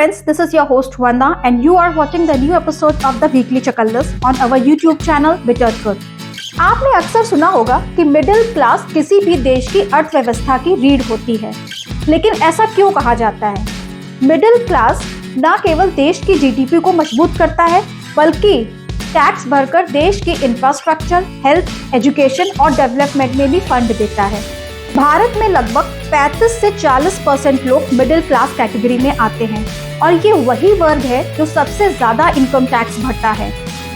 friends, this is your host Vanda and you are watching the new episode of the Weekly Chakallas on our YouTube channel Bitter Truth. आपने अक्सर सुना होगा कि middle class किसी भी देश की अर्थव्यवस्था की रीढ़ होती है, लेकिन ऐसा क्यों कहा जाता है? मिडिल क्लास न केवल देश की जीडीपी को मजबूत करता है, बल्कि टैक्स भरकर देश की इंफ्रास्ट्रक्चर, हेल्थ, एजुकेशन और डेवलपमेंट में भी फंड देता है। भारत में लगभग 35 से 40% लोग मिडिल क्लास कैटेगरी में आते हैं और ये वही वर्ग है जो सबसे ज्यादा इनकम टैक्स भरता है।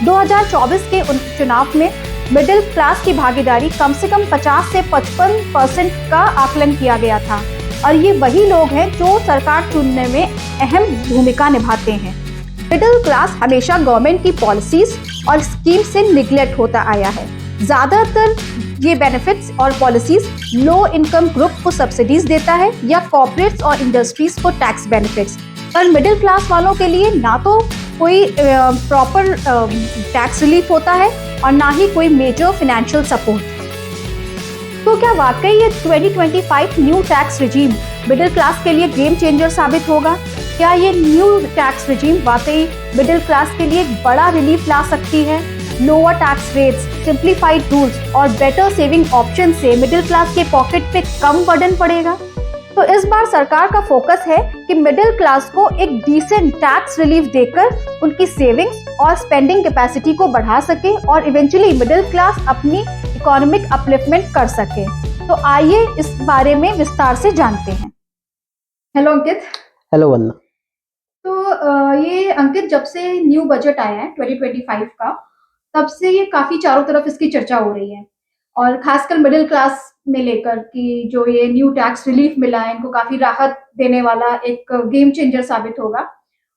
2024 के चुनाव में मिडिल क्लास की भागीदारी कम से कम 50 से 55% का आकलन किया गया था और ये वही लोग हैं जो सरकार चुनने में अहम भूमिका निभाते हैं। मिडिल क्लास हमेशा गवर्नमेंट की पॉलिसीज और स्कीम से निगलेक्ट होता आया है। ज्यादातर ये बेनिफिट्स और पॉलिसीज लो इनकम ग्रुप को सब्सिडीज देता है या कॉर्पोरेट्स और इंडस्ट्रीज को टैक्स बेनिफिट्स, पर मिडिल क्लास वालों के लिए ना तो कोई प्रॉपर टैक्स रिलीफ होता है और ना ही कोई मेजर फाइनेंशियल सपोर्ट। तो क्या वाकई ये 2025 new tax regime middle class के लिए गेम चेंजर साबित होगा? क्या ये न्यू टैक्स रिजीम वाकई मिडिल क्लास के लिए एक बड़ा रिलीफ ला सकती है? Lower tax rates, simplified rules और बेटर सेविंग ऑप्शन से मिडिल क्लास के पॉकेट पे कम बर्डन पड़ेगा। तो इस बार सरकार का फोकस है कि मिडिल क्लास को एक डिसेंट टैक्स रिलीफ देकर उनकी सेविंग्स और स्पेंडिंग कैपेसिटी को बढ़ा सके और इवेंचुअली मिडिल क्लास अपनी इकोनॉमिक अपलिफ्टमेंट कर सके। तो आइए इस बारे में विस्तार से जानते हैं। हेलो अंकित। हेलो वन्ना। तो ये अंकित, जब से न्यू बजट आया है 2025 का, तब से ये काफी चारों तरफ इसकी चर्चा हो रही है और खासकर मिडिल क्लास में लेकर कि जो ये न्यू टैक्स रिलीफ मिला है इनको काफी राहत देने वाला एक गेम चेंजर साबित होगा।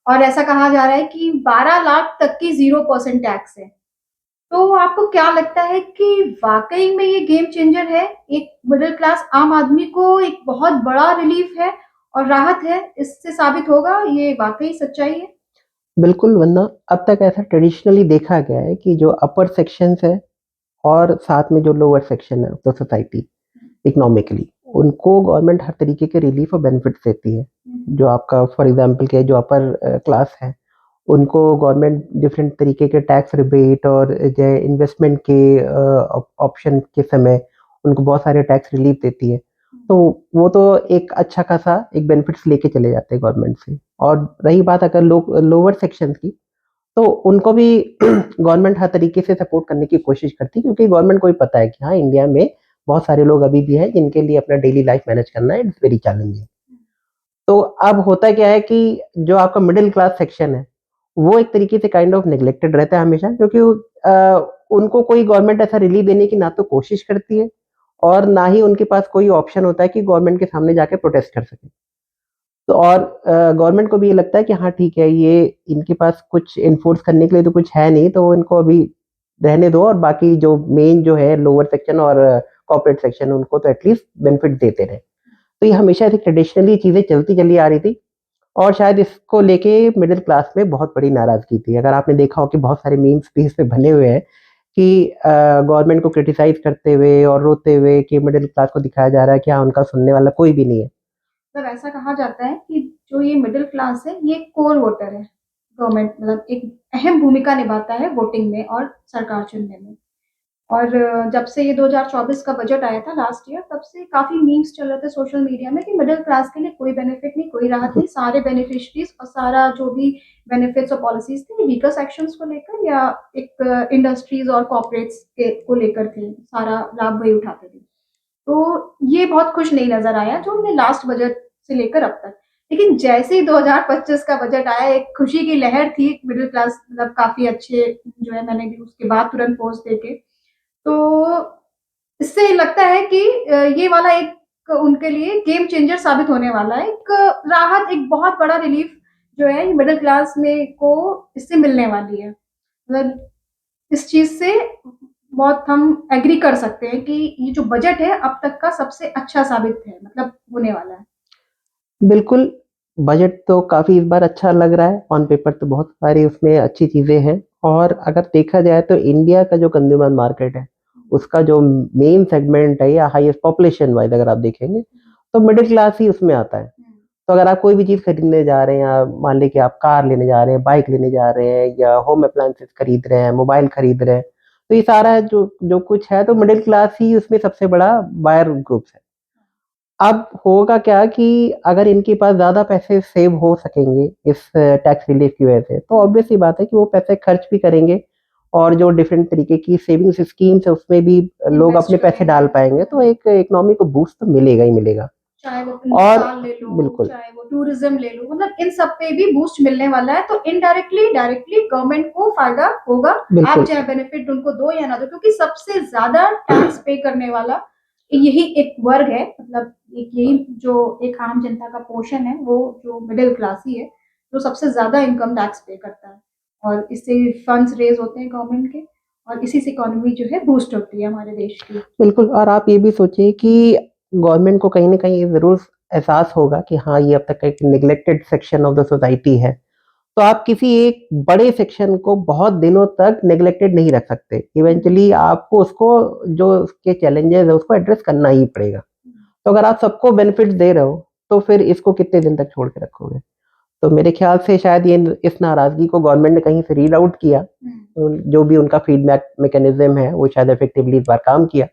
और ऐसा कहा जा रहा है कि 12 लाख तक की 0% टैक्स है। तो आपको क्या लगता है कि वाकई में ये गेम चेंजर है? एक मिडिल क्लास आम आदमी को एक बहुत बड़ा रिलीफ है और राहत है, इससे साबित होगा ये वाकई सच्चाई है? बिल्कुल वन्ना, अब तक ऐसा ट्रेडिशनली देखा गया है कि जो अपर सेक्शंस है और साथ में जो लोअर सेक्शन है तो सोसाइटी इकोनॉमिकली, उनको गवर्नमेंट हर तरीके के रिलीफ और बेनिफिट्स देती है। जो आपका फॉर एग्जांपल के जो अपर क्लास है उनको गवर्नमेंट डिफरेंट तरीके के टैक्स रिबेट और जो इन्वेस्टमेंट के ऑप्शन के समय उनको बहुत सारे टैक्स रिलीफ देती है। तो वो तो एक अच्छा खासा एक बेनिफिट्स लेके चले जाते हैं गवर्नमेंट से। और रही बात अगर लोअर सेक्शन की, तो उनको भी गवर्नमेंट हर तरीके से सपोर्ट करने की कोशिश करती है, क्योंकि गवर्नमेंट को भी पता है कि हाँ, इंडिया में बहुत सारे लोग अभी भी हैं जिनके लिए अपना डेली लाइफ मैनेज करना है इट्स वेरी चैलेंजिंग। तो अब होता क्या है कि जो आपका मिडिल क्लास सेक्शन है वो एक तरीके से काइंड ऑफ नेग्लेक्टेड रहता है हमेशा, क्योंकि उनको कोई गवर्नमेंट ऐसा रिलीफ देने की ना तो कोशिश करती है और ना ही उनके पास कोई ऑप्शन होता है कि गवर्नमेंट के सामने जाके प्रोटेस्ट कर सके। तो और गवर्नमेंट को भी ये लगता है कि हाँ ठीक है, ये इनके पास कुछ इन्फोर्स करने के लिए तो कुछ है नहीं, तो इनको अभी रहने दो और बाकी जो मेन जो है लोअर सेक्शन और कॉर्पोरेट सेक्शन उनको तो एटलीस्ट बेनिफिट देते रहे। तो ये हमेशा ऐसी ट्रेडिशनली चीज़ें चलती चली आ रही थी और शायद इसको लेके मिडिल क्लास में बहुत बड़ी नाराज़गी थी। अगर आपने देखा हो कि बहुत सारे मीम्स भी इसमें बने हुए हैं कि गवर्नमेंट को क्रिटिसाइज़ करते हुए और रोते हुए कि मिडिल क्लास को दिखाया जा रहा है कि हाँ, उनका सुनने वाला कोई भी नहीं है। मतलब ऐसा कहा जाता है कि जो ये मिडिल क्लास है ये कोर वोटर है। गवर्नमेंट मतलब एक अहम भूमिका निभाता है वोटिंग में और सरकार चुनने में। और जब से ये 2024 का बजट आया था लास्ट ईयर, तब से काफी मीम्स चल रहे थे सोशल मीडिया में कि मिडिल क्लास के लिए कोई बेनिफिट नहीं, कोई राहत नहीं, सारे बेनिफिशरीज और सारा जो भी बेनिफिट्स और पॉलिसीज थे वीकर सेक्शंस को लेकर या एक इंडस्ट्रीज और कॉर्पोरेट्स के को लेकर थे, सारा लाभ वही उठाते थे। तो ये बहुत खुश नहीं नजर आया जो हमने लास्ट बजट से लेकर अब तक। लेकिन जैसे ही 2025 का बजट आया, एक खुशी की लहर थी मिडिल क्लास, मतलब काफी अच्छे जो है, मैंने भी उसके बाद तुरंत पोस्ट देके, तो इससे लगता है कि ये वाला एक उनके लिए गेम चेंजर साबित होने वाला है। एक राहत, एक बहुत बड़ा रिलीफ जो है ये मिडिल क्लास में को इससे मिलने वाली है। मतलब इस चीज से बहुत हम एग्री कर सकते हैं कि ये जो बजट है अब तक का सबसे अच्छा साबित है, मतलब होने वाला है। बिल्कुल, बजट तो काफ़ी इस बार अच्छा लग रहा है। ऑन पेपर तो बहुत सारी उसमें अच्छी चीज़ें हैं और अगर देखा जाए तो इंडिया का जो कंज्यूमर मार्केट है, उसका जो मेन सेगमेंट है या हाईएस्ट पॉपुलेशन वाइज़ अगर आप देखेंगे, तो मिडिल क्लास ही उसमें आता है। तो अगर आप कोई भी चीज़ खरीदने जा रहे हैं, या मान लें कि आप कार लेने जा रहे हैं, बाइक लेने जा रहे हैं, या होम अप्लायंसेस खरीद रहे हैं, मोबाइल खरीद रहे हैं, तो ये सारा जो जो कुछ है, तो मिडिल क्लास ही उसमें सबसे बड़ा बायर ग्रुप्स है। अब होगा क्या कि अगर इनके पास ज़्यादा पैसे सेव हो सकेंगे इस टैक्स रिलीफ की वजह से, तो ऑब्वियस सी बात है कि वो पैसे खर्च भी करेंगे, और जो डिफरेंट तरीके की सेविंग्स स्कीम्स है उसमें भी लोग इन्वेस्ट अपने पैसे डाल करेंगे। पाएँगे, तो एक इकोनॉमी को बूस्ट तो मिलेगा ही मिलेगा। चाहे वो और मिसाल ले लो, बिल्कुल, चाहे वो टूरिज्म ले लो, मतलब इन सब पे भी बूस्ट मिलने वाला है, तो इनडायरेक्टली डायरेक्टली गवर्नमेंट को फायदा होगा। आप बिल्कुल, चाहे बेनिफिट उनको दो या ना दो, क्योंकि सबसे ज्यादा टैक्स पे करने वाला यही एक वर्ग है, मतलब एक यही जो एक आम जनता का पोर्शन है, वो जो मिडिल क्लास ही है, जो सबसे ज्यादा इनकम टैक्स पे करता है, और इससे फंड्स रेज होते हैं गवर्नमेंट के, और इसी से इकोनॉमी जो है बूस्ट होती है हमारे देश की। बिल्कुल। और आप ये भी सोचिए कि गवर्नमेंट को कहीं न कहीं ये ज़रूर एहसास होगा कि हाँ, ये अब तक का एक neglected section of the society है। तो आप किसी एक बड़े सेक्शन को बहुत दिनों तक नेग्लेक्टेड नहीं रख सकते। इवेंचुअली आपको उसको, जो उसके चैलेंजेज़ है, उसको एड्रेस करना ही पड़ेगा। तो अगर आप सबको बेनिफिट्स दे रहे हो, तो फिर इसको कितने दिन तक छोड़ के रखोगे? तो मेरे ख्याल से शायद ये इस नाराज़गी को गवर्नमेंट ने कहीं से रीड आउट किया। जो भी उनका फीडबैक मैकेनिज़्म है, वो शायद इफेक्टिवली इस बार काम किया,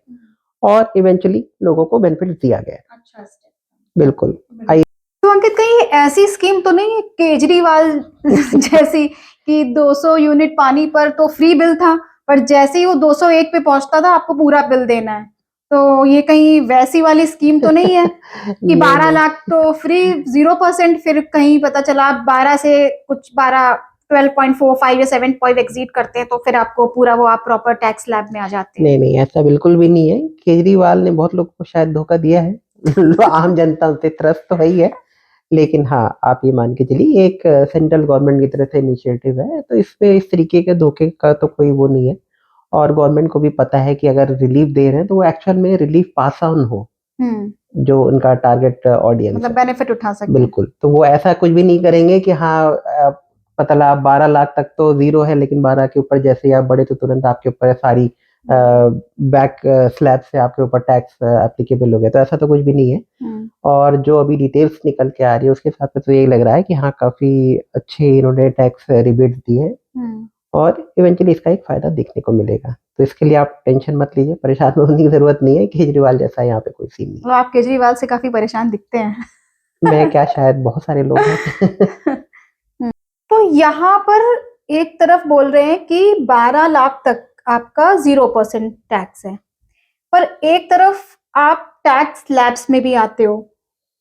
और इवेंचुअली लोगों को बेनिफिट्स दिया गया। अच्छा स्टेप। बिल्कुल। तो अंकित, कहीं ऐसी स्कीम तो नहीं है केजरीवाल जैसी कि 200 यूनिट पानी पर तो फ्री बिल था, पर जैसे ही वो 201 पे पहुंचता था आपको पूरा बिल देना है, तो ये कहीं वैसी वाली स्कीम तो नहीं है कि नहीं, 12 नहीं। लाख तो फ्री 0%, फिर कहीं पता चला आप 12 से कुछ 12 12.45 या 7 पॉइंट एग्जीट करते हैं तो फिर आपको पूरा वो आप प्रॉपर टैक्स स्लैब में आ जाते हैं। नहीं, नहीं, ऐसा बिल्कुल भी नहीं है। केजरीवाल ने बहुत लोगों को शायद धोखा दिया है। आम जनता उनसे त्रस्त तो है ही है। लेकिन हाँ, आप ये मान के चलिए, एक सेंट्रल गवर्नमेंट की तरफ से इनिशिएटिव है, तो इसपे इस तरीके के धोखे का तो कोई वो नहीं है। और गवर्नमेंट को भी पता है कि अगर रिलीफ दे रहे हैं, तो वो एक्चुअल में रिलीफ पास ऑन हो, जो उनका टारगेट ऑडियंस मतलब है। बेनिफिट उठा सकते हैं। बिल्कुल, तो वो ऐसा कुछ भी नहीं करेंगे कि हाँ, पता लगा 12 लाख तक तो ज़ीरो है, लेकिन 12 के ऊपर जैसे ही आप बढ़े तो तुरंत आपके ऊपर सारी बैक स्लैब से आपके ऊपर टैक्स एप्लीकेबल हो गया, तो ऐसा तो कुछ भी नहीं है। और जो अभी डिटेल्स निकल के आ रही है उसके हिसाब से तो यही लग रहा है कि हाँ, काफ़ी अच्छे इन्होंने टैक्स रिबेट्स दिए हैं, और इवेंचुअली इसका एक फ़ायदा देखने को मिलेगा। तो इसके लिए आप टेंशन मत लीजिए, परेशान होने की ज़रूरत नहीं है, केजरीवाल जैसा यहाँ पे कोई सीन नहीं तो आप केजरीवाल से काफी परेशान दिखते हैं। है। मैं क्या, शायद बहुत सारे लोग हैं। तो यहाँ पर एक तरफ बोल रहे हैं कि 12 लाख तक आपका 0% टैक्स है, पर एक तरफ आप टैक्स स्लैब्स में भी आते हो,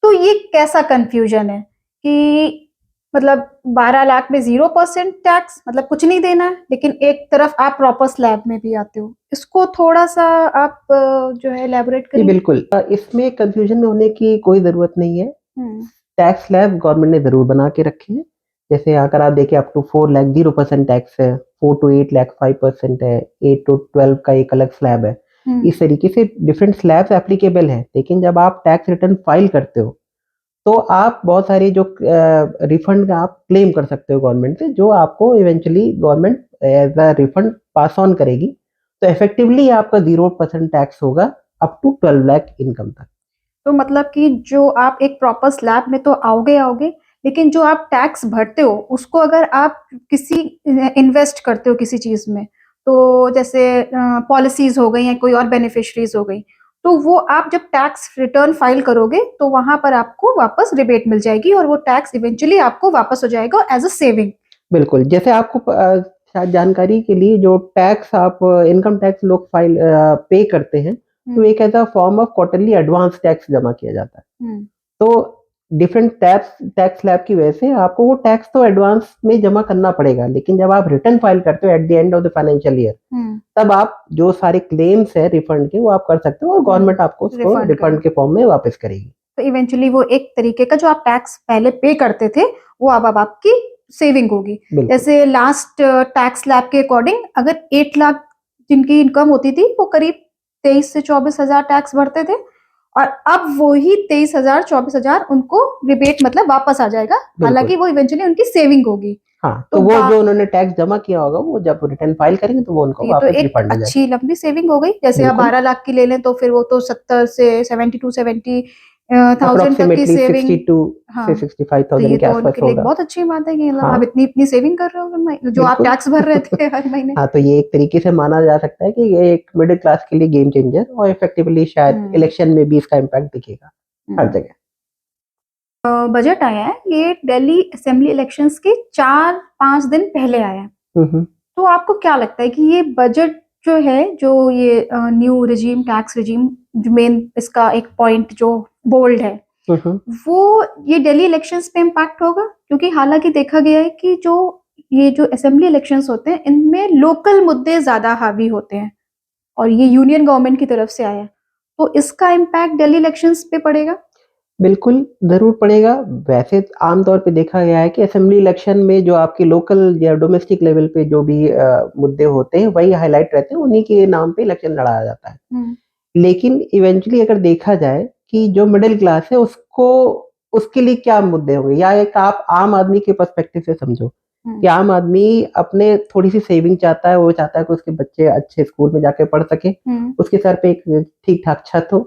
तो ये कैसा कंफ्यूजन है कि मतलब 12 लाख में 0% टैक्स मतलब कुछ नहीं देना है, लेकिन एक तरफ आप प्रॉपर स्लैब में भी आते हो, इसको थोड़ा सा आप जो है एलैबोरेट जी, करिए। बिल्कुल। इसमें कन्फ्यूज़न में होने की कोई ज़रूरत नहीं है। हम्म, टैक्स स्लैब गवर्नमेंट ने ज़रूर बना के रखे हैं। जैसे अगर आप देखें, अप टू 4 लाख 0% टैक्स है, 4 टू 8 लाख 5% है, 8 टू 12 का एक अलग स्लैब है। इस तरीके से डिफरेंट स्लैब्स एप्लीकेबल हैं। लेकिन जब आप टैक्स रिटर्न फाइल करते हो, तो आप बहुत सारी जो रिफंड का आप क्लेम कर सकते हो गवर्नमेंट से, जो आपको eventually government as a refund pass on करेगी। तो इफेक्टिवली आपका 0% टैक्स होगा अप टू 12 लाख इनकम तक। तो मतलब कि जो आप एक प्रॉपर स्लैब में तो आओगे आओगे, लेकिन जो आप टैक्स भरते हो उसको अगर आप किसी इन्वेस्ट करते हो किसी चीज में, तो जैसे पॉलिसीज हो गई या कोई और बेनिफिशरीज हो गई, तो वो आप जब टैक्स रिटर्न फाइल करोगे तो वहां पर आपको वापस रिबेट मिल जाएगी और वो टैक्स इवेंचुअली आपको वापस हो जाएगा एज अ सेविंग। बिल्कुल, जैसे आपको शायद जानकारी के लिए, जो टैक्स आप इनकम टैक्स लोग पे करते हैं, तो एक ऐसा form of quarterly advance tax जमा किया जाता है। तो डिफरेंट टैक्स स्लैब की वजह से आपको वो टैक्स तो एडवांस में जमा करना पड़ेगा, लेकिन जब आप रिटर्न फाइल करते हो eight the end of the financial year, तब आप जो सारे क्लेम्स है रिफंड के, वो आप कर सकते हो, और गवर्नमेंट आपको उसको रिफंड के फॉर्म में वापस करेगी। तो इवेंचुअली वो एक तरीके का जो आप टैक्स पहले पे करते थे वो अब आपकी सेविंग होगी। जैसे लास्ट टैक्स स्लैब के अकॉर्डिंग अगर 8 लाख जिनकी इनकम होती थी वो करीब 23 से 24 हजार टैक्स भरते थे, और अब वही 23,000 24,000 उनको रिबेट मतलब वापस आ जाएगा, हालांकि वो इवेंचुअली उनकी सेविंग होगी। हाँ, तो वो जो उन्होंने टैक्स जमा किया होगा, वो जब रिटर्न फाइल करेंगे तो वो उनको ये तो वापस एक रिफंड हो जाएगा। अच्छी लंबी सेविंग हो गई। जैसे आप बिल्कुल। 12 लाख की ले लें तो फिर वो तो 70 से 72 70 1000 तक की अप्रोक्सीमेटली सेविंग। 62 हाँ, से तो 65,000 ये के तो आसपास उनके लिए एक होगा। बहुत अच्छी बात है कि मतलब हाँ आप इतनी सेविंग कर रहे हो हर महीने, जो आप बिल्कुल। टैक्स भर रहे थे हर महीने। हाँ, तो ये एक तरीके से माना जा सकता है कि ये एक मिडिल क्लास के लिए गेम चेंजर, और इफेक्टिवली शायद हम्म इलेक्शन में भी इसका इम्पैक्ट दिखेगा हर जगह। बजट आया है, ये दिल्ली असेंबली इलेक्शंस के 4-5 दिन पहले आया है। हम्म। तो आपको क्या लगता है कि ये बजट जो है, जो ये new regime, tax regime, main इसका एक पॉइंट जो बोल्ड है, हम्म। वो ये दिल्ली इलेक्शंस पे इम्पैक्ट होगा? क्योंकि हालांकि देखा गया है कि ये जो असेंबली इलेक्शंस होते हैं, इनमें लोकल मुद्दे ज्यादा हावी होते हैं, और ये यूनियन गवर्नमेंट की तरफ से आया है, तो इसका इम्पैक्ट दिल्ली इलेक्शंस पे पड़ेगा? बिल्कुल, ज़रूर पड़ेगा। वैसे आमतौर पे देखा गया है कि असेंबली इलेक्शन में जो आपके लोकल या डोमेस्टिक लेवल पे जो भी मुद्दे होते हैं, वही हाइलाइट रहते हैं, उन्हीं के नाम पे इलेक्शन लड़ाया जाता है। लेकिन इवेंचुअली अगर देखा जाए कि जो मिडिल क्लास है, उसको उसके लिए क्या मुद्दे होंगे, या एक आप आम आदमी के पर्सपेक्टिव से समझो कि आम आदमी अपने थोड़ी-सी सेविंग चाहता है, वो चाहता है कि उसके बच्चे अच्छे स्कूल में जाके पढ़ सकें, उसके सर पे एक ठीक-ठाक छत हो,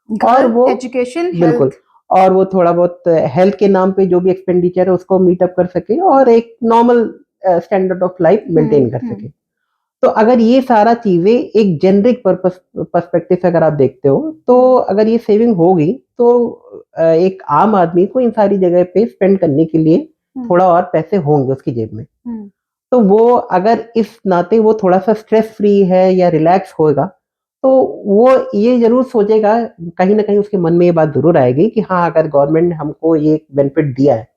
और घर, वो एजुकेशन, बिल्कुल, हेल्थ। और वो थोड़ा बहुत हेल्थ के नाम पे जो भी एक्सपेंडिचर है उसको मीट अप कर सके, और एक normal standard of life maintain कर सके। तो अगर ये सारा चीजें एक जेनरिक पर्सपेक्टिव से अगर आप देखते हो, तो अगर ये सेविंग होगी, तो एक आम आदमी को इन सारी जगह पे स्पेंड करने के लिए थोड़ा और पैसे होंगे उसकी जेब में। तो वो अगर इस नाते वो थोड़ा सा स्ट्रेस फ्री है या रिलैक्स होगा, तो वो ये जरूर सोचेगा, कहीं ना कहीं उसके मन में ये बात जरूर आएगी कि हाँ, अगर गवर्नमेंट ने हमको ये बेनिफिट दिया है,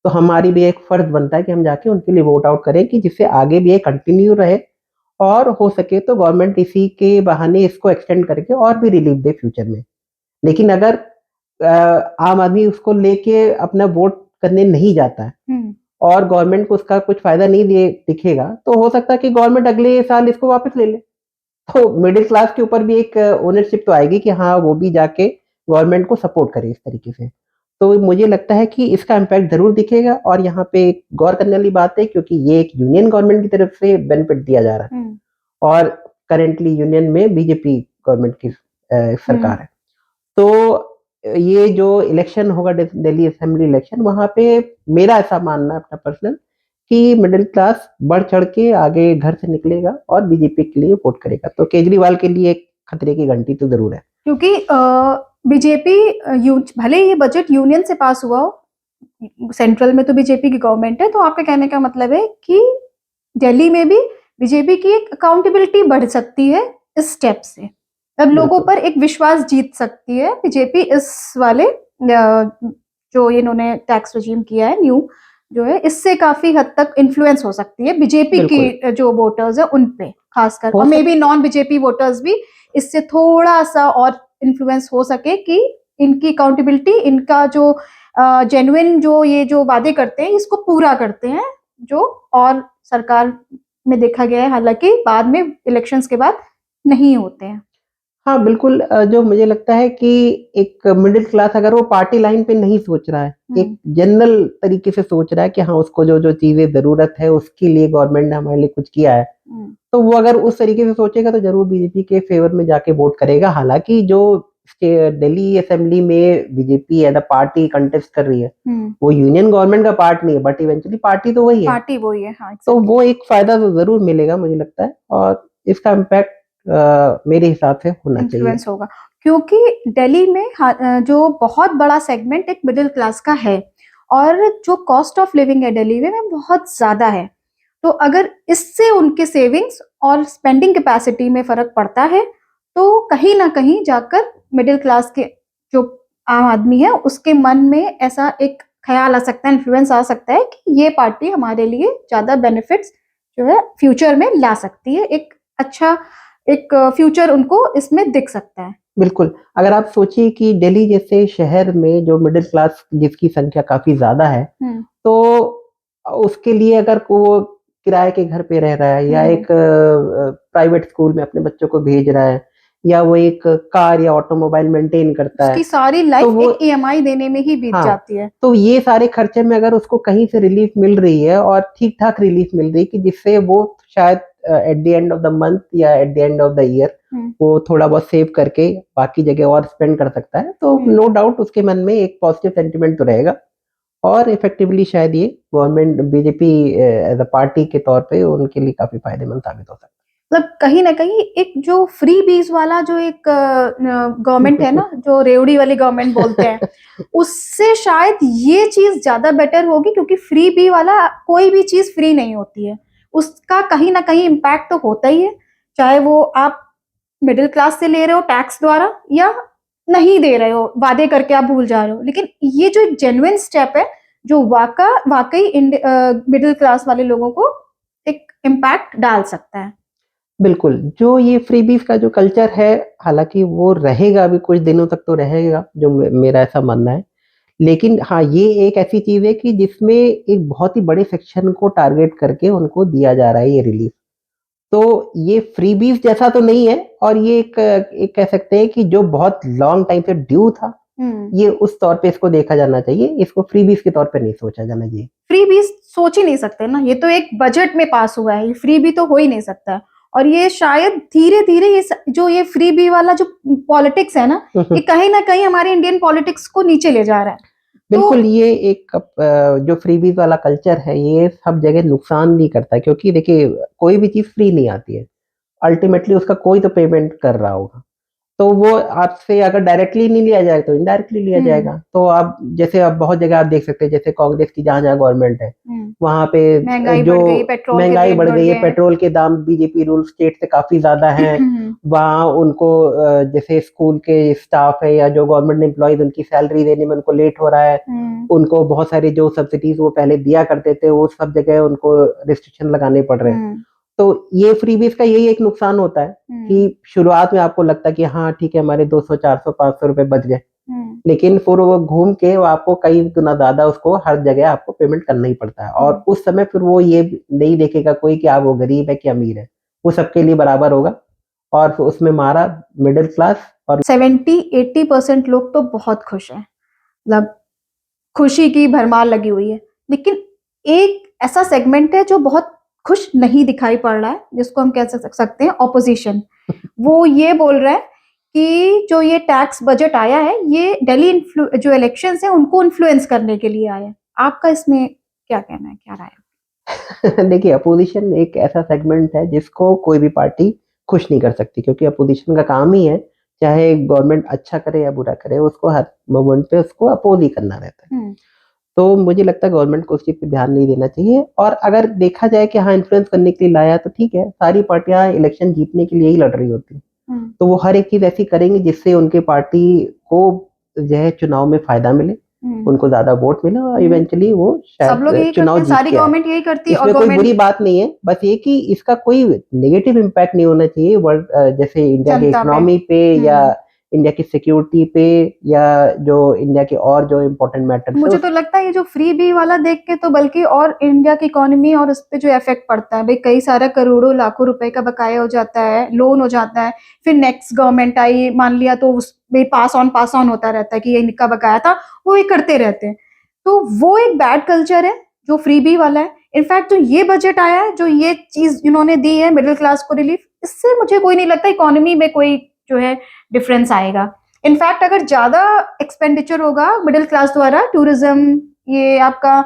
तो हमारी भी एक फर्ज बनता है कि हम जाके उनके लिए वोट आउट करें, कि जिससे आगे भी ये कंटिन्यू रहे, और हो सके तो गवर्नमेंट इसी के बहाने इसको एक्सटेंड करके और भी रिलीफ दे फ्यूचर में। लेकिन अगर आम आदमी उसको लेके अपना वोट करने नहीं जाता है, और गवर्नमेंट को उसका कुछ फायदा नहीं दिखेगा, तो हो सकता है कि गवर्नमेंट अगले साल इसको वापस ले ले। तो मिडिल क्लास के ऊपर भी एक ओनरशिप तो आएगी कि हाँ, वो भी जाके गवर्नमेंट को सपोर्ट करे इस तरीके से। तो मुझे लगता है कि इसका इम्पैक्ट जरूर दिखेगा, और यहाँ पे गौर करने वाली बात है, क्योंकि ये एक यूनियन गवर्नमेंट की तरफ से बेनिफिट दिया जा रहा है, और करेंटली यूनियन में बीजेपी गवर्नमेंट की सरकार है। तो ये जो इलेक्शन होगा, दिल्ली असेंबली इलेक्शन, वहां पे मेरा ऐसा मानना है अपना पर्सनल, कि मिडिल क्लास बढ़ चढ़ के आगे घर से निकलेगा और बीजेपी के लिए वोट करेगा। तो केजरीवाल के लिए एक खतरे की घंटी तो जरूर है, क्योंकि बीजेपी, भले ही ये बजट यूनियन से पास हुआ हो, सेंट्रल में तो बीजेपी की गवर्नमेंट है, तो आपके कहने का मतलब है कि दिल्ली में भी बीजेपी की एक अकाउंटेबिलिटी बढ़ सकती है इस स्टेप से। अब लोगों बिल्कुल। पर एक विश्वास जीत सकती है बीजेपी इस वाले जो इन्होंने टैक्स रजीम किया है न्यू, जो है इससे काफी हद तक इन्फ्लुएंस हो सकती है बीजेपी बिल्कुल की जो वोटर्स है उन पे खासकर, हो और मे सक बी नॉन बीजेपी वोटर्स भी इससे थोड़ा सा और इन्फ्लुएंस हो सके कि इनकी अकाउंटेबिलिटी, इनका जो जेन्युइन जो ये जो वादे करते हैं इसको पूरा करते हैं, जो और सरकार में देखा गया है हालांकि बाद में इलेक्शंस के बाद नहीं होते हैं। हाँ, बिल्कुल। जो मुझे लगता है कि एक मिडिल क्लास अगर वो पार्टी लाइन पे नहीं सोच रहा है, एक जनरल तरीके से सोच रहा है कि हाँ, उसको जो चीजें जरूरत है उसके लिए गवर्नमेंट ने हमारे लिए कुछ किया है, तो वो अगर उस तरीके से सोचेगा तो जरूर बीजेपी के फेवर में जाके वोट करेगा। हालांकि जो दिल्ली असेंबली में BJP as a party contest कर रही है, वो यूनियन गवर्नमेंट का पार्ट नहीं है, बट इवेंचुअली पार्टी तो वही है, पार्टी वही है। हाँ, तो वो एक फायदा तो जरूर मिलेगा मुझे लगता है, और इसका इम्पैक्ट मेरे हिसाब से होना चाहिए। इन्फ्लुएंस होगा, क्योंकि दिल्ली में जो बहुत बड़ा सेगमेंट एक मिडिल क्लास का है, और जो कॉस्ट ऑफ लिविंग है दिल्ली में बहुत ज्यादा है, तो अगर इससे उनके सेविंग्स और स्पेंडिंग कैपेसिटी में फर्क पड़ता है, तो कहीं ना कहीं जाकर मिडिल क्लास के जो आम आदमी है उसके मन में ऐसा एक ख्याल आ सकता है, इन्फ्लुएंस आ सकता है कि ये पार्टी हमारे लिए ज्यादा बेनिफिट्स जो है फ्यूचर में ला सकती है, एक अच्छा एक फ्यूचर उनको इसमें दिख सकता है। बिल्कुल। अगर आप सोचिए कि दिल्ली जैसे शहर में जो मिडिल क्लास जिसकी संख्या काफी ज्यादा है, तो उसके लिए अगर वो किराए के घर पे रह रहा है, या एक प्राइवेट स्कूल में अपने बच्चों को भेज रहा है, या वो एक कार या ऑटोमोबाइल मेंटेन करता है, उसकी सारी तो लाइफ वो एक ईएमआई देने में ही बीत हाँ, जाती है। तो ये सारे खर्चे में अगर उसको कहीं से रिलीफ मिल रही है, और ठीक ठाक रिलीफ मिल रही है, कि जिससे वो शायद at the end of the month या at the end of the year वो थोड़ा बहुत सेव करके बाकी जगह और स्पेंड कर सकता है, तो नो डाउट उसके मन में एक पॉजिटिव सेंटिमेंट तो रहेगा और इफेक्टिवली शायद ये government BJP as a party के तौर पे उनके लिए काफी फायदेमंद साबित हो सकता है। मतलब कहीं ना कहीं एक जो फ्री बीज वाला जो एक गवर्नमेंट है ना, जो रेवड़ी वाली गवर्नमेंट बोलते हैं, उससे शायद ये चीज ज्यादा बेटर होगी, क्योंकि फ्री बी वाला कोई भी चीज फ्री नहीं होती है, उसका कहीं ना कहीं इम्पैक्ट तो होता ही है, चाहे वो आप मिडिल क्लास से ले रहे हो टैक्स द्वारा या नहीं दे रहे हो, वादे करके आप भूल जा रहे हो, लेकिन ये जो एक जेन्युइन स्टेप है जो वाकई मिडिल क्लास वाले लोगों को एक इम्पैक्ट डाल सकता है। बिल्कुल, जो ये फ्रीबीज का जो कल्चर है, हालांकि वो रहेगा अभी कुछ दिनों तक तो रहेगा, जो मेरा ऐसा मानना है। लेकिन हाँ, ये एक ऐसी चीज है कि जिसमें एक बहुत ही बड़े सेक्शन को टारगेट करके उनको दिया जा रहा है ये रिलीफ। तो ये फ्रीबीज जैसा तो नहीं है, और ये एक कह सकते हैं कि जो बहुत लॉन्ग टाइम से ड्यू था, ये उस तौर पे इसको देखा जाना चाहिए, इसको फ्रीबीज के तौर पे नहीं सोचा जाना चाहिए। फ्री भी सोच ही नहीं सकते ना, ये तो एक बजट में पास हुआ है, फ्री भी तो हो ही नहीं सकता है। और ये शायद धीरे धीरे जो ये फ्री बी वाला जो पॉलिटिक्स है ना, ये कहीं ना कहीं हमारे इंडियन पॉलिटिक्स को नीचे ले जा रहा है। बिल्कुल, ये एक जो फ्रीबीज वाला कल्चर है ये सब जगह नुकसान भी करता है, क्योंकि देखिए कोई भी चीज फ्री नहीं आती है, अल्टीमेटली उसका कोई तो पेमेंट कर रहा होगा। तो वो आपसे अगर डायरेक्टली नहीं लिया जाएगा तो इनडायरेक्टली लिया जाएगा। तो आप जैसे आप बहुत जगह आप देख सकते हैं, जैसे कांग्रेस की जहां जहां गवर्नमेंट है वहां पे महंगाई जो बढ़ गई, पेट्रोल के महंगाई रेट बढ़ बढ़ गई है, गए। पेट्रोल के दाम बीजेपी रूल स्टेट से काफी ज्यादा हैं। वहाँ उनको जैसे स्कूल के स्टाफ है या जो गवर्नमेंट एम्प्लॉयज उनकी सैलरी देने में उनको लेट हो रहा है, उनको बहुत सारी जो सब्सिडीज वो पहले दिया करते थे वो सब जगह उनको रिस्ट्रिक्शन लगाने पड़ रहे हैं। तो ये फ्रीबीज का यही एक नुकसान होता है कि शुरुआत में आपको लगता है कि हाँ ठीक है, हमारे 200 400 500 रुपए बच गए, लेकिन फिर वो घूम के वो आपको कई गुना ज्यादा उसको हर जगह आपको पेमेंट करना ही पड़ता है। और उस समय फिर वो ये नहीं देखेगा कोई कि आप वो गरीब है कि अमीर है, वो सबके लिए बराबर होगा। और फिर उसमें हमारा मिडिल क्लास और 70-80% लोग तो बहुत खुश हैं, मतलब खुशी की भरमार लगी हुई है। लेकिन एक ऐसा सेगमेंट है जो बहुत खुश नहीं दिखाई पड़ रहा है, जिसको हम कह सकते हैं ऑपोजिशन। वो ये बोल रहा है कि जो ये टैक्स बजट आया है ये दिल्ली जो इलेक्शंस है उनको इन्फ्लुएंस करने के लिए आया है। आपका इसमें क्या कहना है, क्या राय है? देखिए, अपोजिशन एक ऐसा सेगमेंट है जिसको कोई भी पार्टी खुश नहीं कर सकती, क्योंकि अपोजिशन का काम ही है, चाहे गवर्नमेंट अच्छा करे या बुरा करे, उसको हर मोमेंट पे उसको अपोज ही करना रहता है। तो मुझे लगता है गवर्नमेंट को उस चीज पे ध्यान नहीं देना चाहिए। और अगर देखा जाए कि हाँ इन्फ्लुएंस करने के लिए लाया तो ठीक है, सारी पार्टियां इलेक्शन जीतने के लिए ही लड़ रही होती है, तो वो हर एक चीज ऐसी करेंगे जिससे उनके पार्टी को जो है चुनाव में फायदा मिले, उनको ज्यादा वोट मिले और इवेंचुअली वो सब लोग शायद यही चुनाव करते हैं, जीत सारी के आए। गवर्नमेंट यही करती है। और इसमें कोई बुरी गवर्नमेंट बात नहीं है, बस ये कि इसका कोई नेगेटिव इम्पैक्ट नहीं होना चाहिए वर्ल्ड जैसे इंडिया की जनता पे। इकोनॉमी पे या इंडिया की सिक्योरिटी पे या जो इंडिया के और जो इम्पोर्टेंट मैटर्स मुझे तो लगता है ये जो फ्री बी वाला देख के तो बल्कि और इंडिया की इकोनॉमी और उस पे जो इफेक्ट पड़ता है, भाई कई सारा करोड़ों लाखों रुपए का बकाया हो जाता है, लोन हो जाता है, फिर नेक्स्ट गवर्नमेंट आई मान लिया तो उस पे पास ऑन होता रहता है कि ये इनका बकाया था, वो ये करते रहते हैं। तो वो एक बैड कल्चर है जो फ्री बी वाला है। इनफैक्ट जो ये बजट आया है, जो ये चीज इन्होंने दी है मिडिल क्लास को रिलीफ, इससे मुझे कोई नहीं लगता इकोनॉमी में कोई जो है डिफरेंस आएगा। इनफैक्ट अगर ज्यादा एक्सपेंडिचर होगा मिडिल क्लास द्वारा, टूरिज्म, ये आपका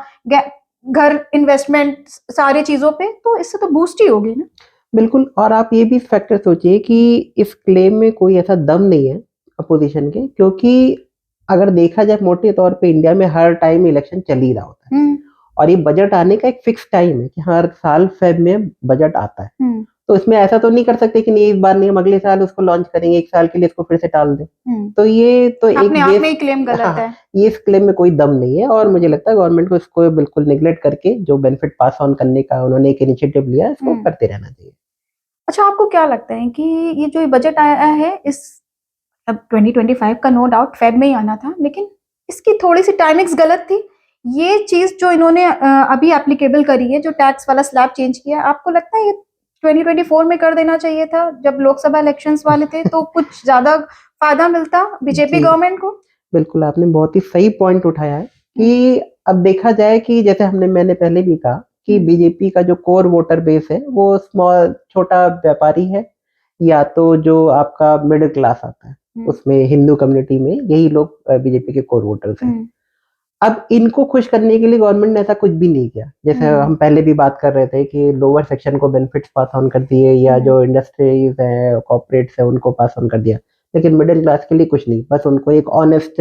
घर, इन्वेस्टमेंट, सारी चीजों पे, तो इससे तो बूस्ट ही होगी ना। बिल्कुल। और आप ये भी फैक्टर सोचिए कि इस क्लेम में कोई ऐसा दम नहीं है अपोजिशन के, क्योंकि अगर देखा जाए मोटे तौर पे इंडिया में हर टाइम इलेक्शन चल ही रहा होता है, और ये बजट आने का एक फिक्स टाइम है कि हर साल फेब में बजट आता है। तो इसमें ऐसा तो नहीं कर सकते कि नहीं इस बार नहीं, हम अगले साल उसको लॉन्च करेंगे, एक साल के लिए इसको फिर से टाल दें। तो ये तो अपने आप में ही क्लेम गलत है। ये इस क्लेम में कोई दम नहीं है, और मुझे लगता है गवर्नमेंट को इसको बिल्कुल निगलेक्ट करके जो बेनिफिट पास ऑन करने का उन्होंने एक इनिशिएटिव लिया, इसको करते रहना चाहिए। अच्छा, आपको क्या लगता है कि ये जो बजट आया है, इस अब 2025 का नो डाउट फेब में ही आना था, लेकिन इसकी थोड़ी सी टाइमिंग्स गलत थी। ये चीज जो इन्होंने अभी एप्लीकेबल करी है, जो टैक्स वाला स्लैब चेंज किया, आपको लगता है ये 2024 में कर देना चाहिए था, जब लोकसभा इलेक्शंस वाले थे, तो कुछ ज्यादा फायदा मिलता बीजेपी गवर्नमेंट को? बिल्कुल, आपने बहुत ही सही पॉइंट उठाया है कि अब देखा जाए कि जैसे मैंने पहले भी कहा कि बीजेपी का जो कोर वोटर बेस है वो स्मॉल छोटा व्यापारी है, या तो जो आपका मिडिल क्लास आता है, उसमें हिंदू कम्युनिटी में यही लोग बीजेपी के कोर वोटर्स हैं। अब इनको खुश करने के लिए गवर्नमेंट ने ऐसा कुछ भी नहीं किया। जैसे हम पहले भी बात कर रहे थे कि लोअर सेक्शन को बेनिफिट्स पास ऑन कर दिए, या जो इंडस्ट्रीज है, कॉर्पोरेट्स है, उनको पास ऑन कर दिया, लेकिन मिडिल क्लास के लिए कुछ नहीं। बस उनको एक ऑनेस्ट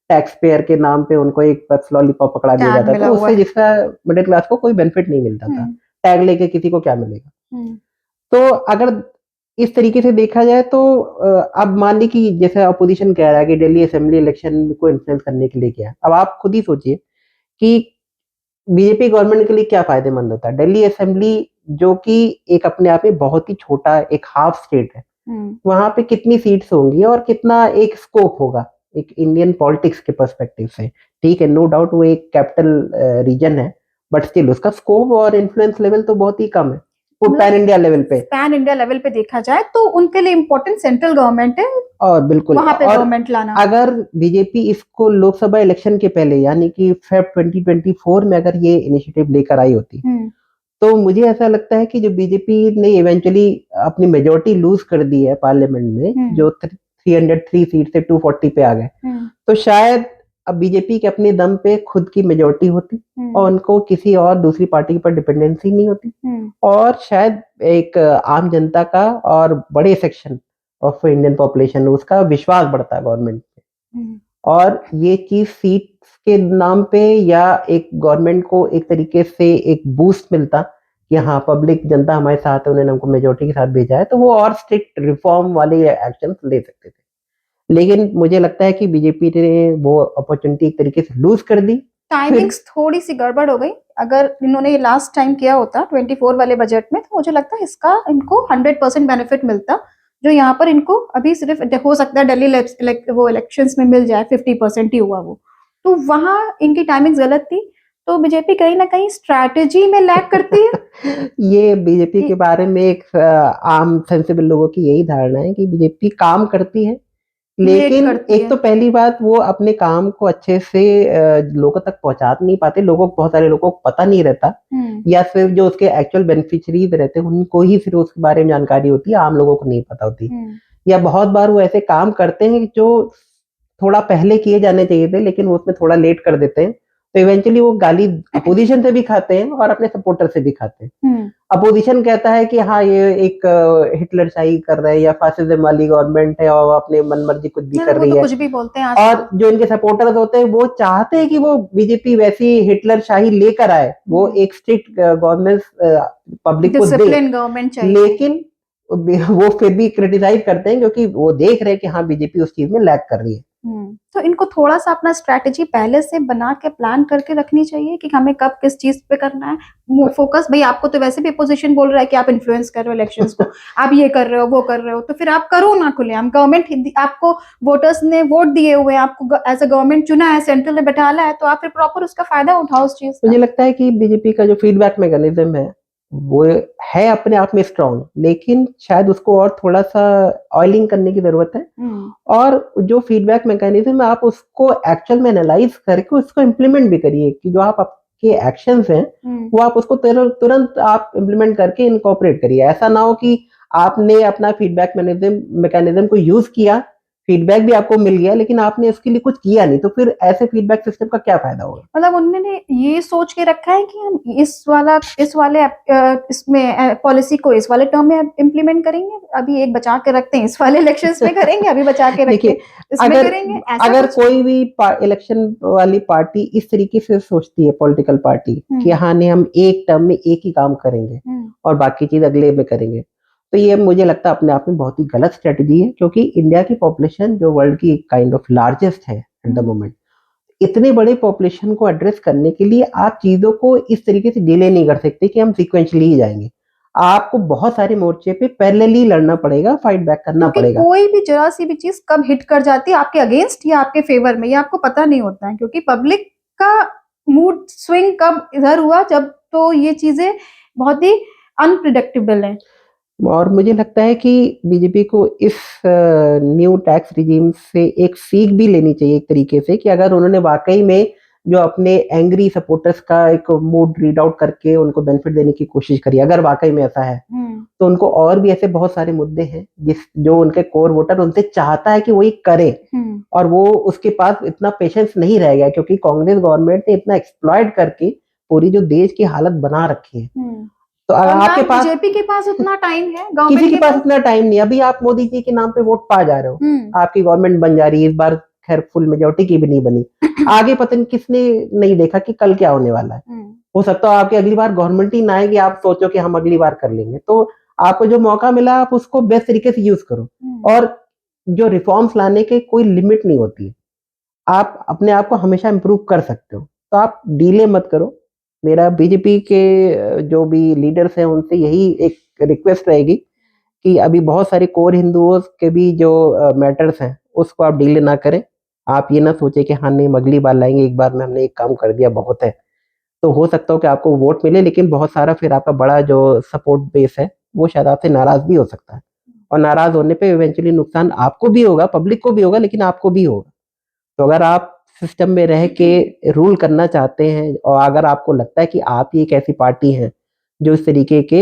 टैक्स पेयर के नाम पे उनको एक बस लॉलीपॉप पकड़ा दिया जाता था, उससे जिसका मिडिल क्लास को कोई बेनिफिट नहीं मिलता था। टैग लेके किसी को क्या मिलेगा। तो अगर इस तरीके से देखा जाए तो अब मान ली कि जैसे अपोजिशन कह रहा है कि दिल्ली असेंबली इलेक्शन को इन्फ्लुएंस करने के लिए किया। अब आप खुद ही सोचिए कि बीजेपी गवर्नमेंट के लिए क्या फायदेमंद होता है। दिल्ली असेंबली जो कि एक अपने आप में बहुत ही छोटा एक हाफ स्टेट है, वहां पे कितनी सीट्स होंगी और कितना एक स्कोप होगा एक इंडियन पॉलिटिक्स के पर्सपेक्टिव से। ठीक है, नो डाउट वो एक कैपिटल रीजन है, बट स्टिल उसका स्कोप और इन्फ्लुएंस लेवल तो बहुत ही कम है वो पैन इंडिया लेवल पे देखा जाए तो उनके लिए इम्पोर्टेंट सेंट्रल गवर्नमेंट है, और बिल्कुल वहां पे गवर्नमेंट लाना। अगर बीजेपी इसको लोकसभा इलेक्शन के पहले यानी कि फेब 2024 में अगर ये इनिशिएटिव लेकर आई होती, तो मुझे ऐसा लगता है कि जो बीजेपी ने इवेंचुअली अपनी मेजोरिटी लूज कर दी है पार्लियामेंट में, जो 303 सीट से 240 पे आ गए, तो शायद अब बीजेपी के अपने दम पे खुद की मेजोरिटी होती और उनको किसी और दूसरी पार्टी पर डिपेंडेंसी नहीं होती, और शायद एक आम जनता का और बड़े सेक्शन ऑफ इंडियन पॉपुलेशन उसका विश्वास बढ़ता है गवर्नमेंट पे, और ये चीज सीट के नाम पे या एक गवर्नमेंट को एक तरीके से एक बूस्ट मिलता कि हाँ पब्लिक जनता हमारे साथ है, उन्होंने हमको मेजोरिटी के साथ भेजा है, तो वो और स्ट्रिक्ट रिफॉर्म वाले एक्शन ले सकते थे। लेकिन मुझे लगता है कि बीजेपी ने वो अपॉर्चुनिटी एक तरीके से लूज कर दी। टाइमिंग्स थोड़ी सी गड़बड़ हो गई। अगर इन्होंने लास्ट टाइम किया होता 24 वाले बजट में, तो मुझे लगता है इसका इनको 100% बेनिफिट मिलता, जो यहाँ पर इनको अभी सिर्फ हो सकता है दिल्ली वो इलेक्शंस में मिल जाए 50% ही हुआ वो, तो वहां इनकी टाइमिंग्स गलत थी। तो बीजेपी कहीं ना कहीं स्ट्रैटेजी में लैग करती है। ये बीजेपी के बारे में एक आम सेंसिबल लोगों की यही धारणा है कि बीजेपी काम करती है, लेकिन एक तो पहली बात वो अपने काम को अच्छे से लोगों तक पहुंचा नहीं पाते, लोगों को बहुत सारे लोगों को पता नहीं रहता, या फिर जो उसके एक्चुअल बेनिफिशियरीज रहते हैं उनको ही फिर उसके बारे में जानकारी होती है, आम लोगों को नहीं पता होती। या बहुत बार वो ऐसे काम करते हैं जो थोड़ा पहले किए जाने चाहिए थे लेकिन वो उसमें थोड़ा लेट कर देते हैं, तो इवेंचुअली वो गाली अपोजिशन से भी खाते हैं और अपने सपोर्टर से भी खाते हैं। अपोजिशन कहता है कि हाँ ये एक हिटलरशाही कर रहे हैं या फासिज्म वाली गवर्नमेंट है और अपने मन मर्जी कुछ भी कर रही है, कुछ भी बोलते हैं। और जो इनके सपोर्टर्स होते हैं वो चाहते हैं कि वो बीजेपी वैसी हिटलरशाही लेकर आए, वो एक स्ट्रिक्ट गवर्नमेंट पब्लिक को दे, लेकिन वो फिर भी क्रिटिसाइज करते हैं क्योंकि वो देख रहे हैं कि हाँ बीजेपी उस चीज में लैग कर रही है। तो इनको थोड़ा सा अपना स्ट्रैटेजी पहले से बना के प्लान करके रखनी चाहिए कि हमें कब किस चीज पे करना है फोकस। भाई आपको तो वैसे भी अपोजिशन बोल रहा है कि आप इन्फ्लुएंस कर रहे हो इलेक्शंस को, आप ये कर रहे हो वो कर रहे हो, तो फिर आप करो ना खुलेआम। गवर्नमेंट आपको वोटर्स ने वोट दिए हुए, आपको एज अ गवर्नमेंट चुना है, सेंट्रल में बैठाला है, तो आप फिर प्रॉपर उसका फायदा उठाओ उस चीज। मुझे लगता है कि बीजेपी का जो फीडबैक मैकेनिज्म है वो है अपने आप में स्ट्रांग, लेकिन शायद उसको और थोड़ा सा ऑयलिंग करने की जरूरत है, और जो फीडबैक मैकेनिज्म है आप उसको एक्चुअल में एनालाइज करके उसको इम्प्लीमेंट भी करिए कि जो आप आपके एक्शंस हैं वो आप उसको तुरंत आप इम्प्लीमेंट करके इनकॉर्पोरेट करिए। ऐसा ना हो कि आपने अपना फीडबैक मैकेनिज्म को यूज किया, फीडबैक भी आपको मिल गया, लेकिन आपने उसके लिए कुछ किया नहीं, तो फिर ऐसे फीडबैक सिस्टम का क्या फायदा होगा। मतलब उन्होंने ये सोच के रखा है कि हम इस वाले इसमें पॉलिसी को इस वाले टर्म में इम्प्लीमेंट करेंगे, अभी एक बचा के रखते हैं इस वाले इलेक्शंस में करेंगे, अभी बचा के रखते हैं इसमें करेंगे। अगर कोई भी इलेक्शन वाली पार्टी इस तरीके से सोचती है, पॉलिटिकल पार्टी, कि हाँ नहीं हम एक टर्म में एक ही काम करेंगे और बाकी चीज अगले में करेंगे, तो ये मुझे लगता है अपने आप में बहुत ही गलत स्ट्रेटजी है, क्योंकि इंडिया की पॉपुलेशन जो वर्ल्ड की काइंड ऑफ लार्जेस्ट है एट द मोमेंट, इतने बड़े पॉपुलेशन को एड्रेस करने के लिए आप चीजों को इस तरीके से डिले नहीं कर सकते कि हम सीक्वेंशियली ही जाएंगे। आपको बहुत सारे मोर्चे पे पैरेलली लड़ना पड़ेगा, फाइट बैक करना पड़ेगा। कोई भी जरा सी भी चीज कब हिट कर जाती है आपके अगेंस्ट या आपके फेवर में, ये आपको पता नहीं होता है, क्योंकि पब्लिक का मूड स्विंग कब इधर हुआ जब, तो ये चीजें बहुत ही अनप्रिडिक्टेबल है। और मुझे लगता है कि बीजेपी को इस न्यू टैक्स रिजीम से एक सीख भी लेनी चाहिए एक तरीके से, कि अगर उन्होंने वाकई में जो अपने एंग्री सपोर्टर्स का एक मूड रीड आउट करके उनको बेनिफिट देने की कोशिश करी, अगर वाकई में ऐसा है तो उनको और भी ऐसे बहुत सारे मुद्दे हैं जो उनके कोर वोटर उनसे चाहता है कि वो ये करे, और वो उसके पास इतना पेशेंस नहीं रह गया, क्योंकि कांग्रेस गवर्नमेंट ने इतना एक्सप्लॉइट करके पूरी जो देश की हालत बना रखी है। तो आपके पास बीजेपी के पास उतना टाइम है, किसी के पास उतना टाइम नहीं। अभी आप मोदी जी के नाम पे वोट पा जा रहे हो, आपकी गवर्नमेंट बन जा रही है, इस बार खैर फुल मेजोरिटी की भी नहीं बनी, आगे पता नहीं किसने नहीं देखा कि कल क्या होने वाला है। हो सकता है आपकी अगली बार गवर्नमेंट ही ना आएगी, आप सोचो कि हम अगली बार कर लेंगे, तो आपको जो मौका मिला आप उसको बेस्ट तरीके से यूज करो। और जो रिफॉर्म्स लाने के कोई लिमिट नहीं होती है, आप अपने आप को हमेशा इम्प्रूव कर सकते हो, तो आप डीले मत करो। मेरा बीजेपी के जो भी लीडर्स हैं उनसे यही एक रिक्वेस्ट रहेगी कि अभी बहुत सारे कोर हिंदुओं के भी जो मैटर्स हैं उसको आप डीले ना करें। आप ये ना सोचे कि हाँ नहीं अगली बार लाएंगे, एक बार में हमने एक काम कर दिया बहुत है। तो हो सकता हो कि आपको वोट मिले, लेकिन बहुत सारा फिर आपका बड़ा जो सपोर्ट बेस है वो शायद आपसे नाराज भी हो सकता है, और नाराज होने पे इवेंचुअली नुकसान आपको भी होगा, पब्लिक को भी होगा, लेकिन आपको भी होगा। तो अगर आप सिस्टम में रह के रूल करना चाहते हैं, और अगर आपको लगता है कि आप ही एक ऐसी पार्टी हैं जो इस तरीके के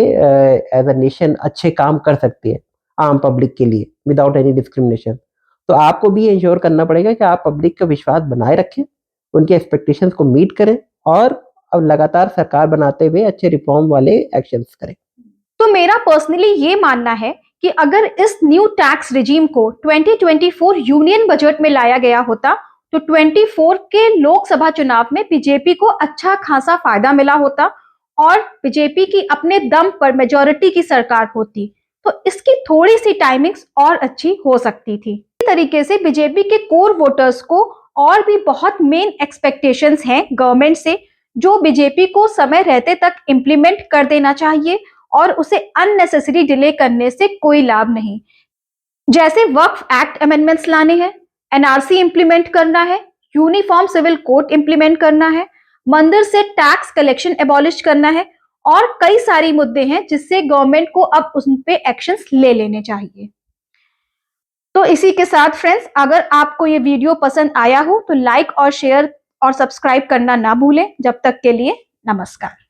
एज अ नेशन अच्छे काम कर सकती है आम पब्लिक के लिए विदाउट एनी डिस्क्रिमिनेशन, तो आपको भी इंश्योर करना पड़ेगा कि आप पब्लिक का विश्वास बनाए रखें, उनके एक्सपेक्टेशंस को मीट करें, और अब लगातार सरकार बनाते हुए अच्छे रिफॉर्म वाले एक्शंस करें। तो मेरा पर्सनली ये मानना है कि अगर इस न्यू टैक्स रिजीम को 2024 यूनियन बजट में लाया गया होता तो 24 के लोकसभा चुनाव में बीजेपी को अच्छा खासा फायदा मिला होता और बीजेपी की अपने दम पर मेजॉरिटी की सरकार होती, तो इसकी थोड़ी सी टाइमिंग्स और अच्छी हो सकती थी। इसी तरीके से बीजेपी के कोर वोटर्स को और भी बहुत मेन एक्सपेक्टेशंस हैं गवर्नमेंट से, जो बीजेपी को समय रहते तक इम्प्लीमेंट कर देना चाहिए और उसे अननेसेसरी डिले करने से कोई लाभ नहीं। जैसे वक्फ एक्ट अमेंडमेंट्स लाने हैं, एनआरसी इंप्लीमेंट करना है, यूनिफॉर्म सिविल कोड इंप्लीमेंट करना है, मंदिर से टैक्स कलेक्शन एबॉलिश करना है, और कई सारी मुद्दे हैं जिससे गवर्नमेंट को अब उन पे एक्शंस ले लेने चाहिए। तो इसी के साथ फ्रेंड्स, अगर आपको ये वीडियो पसंद आया हो तो लाइक और शेयर और सब्सक्राइब करना ना भूलें। जब तक के लिए नमस्कार।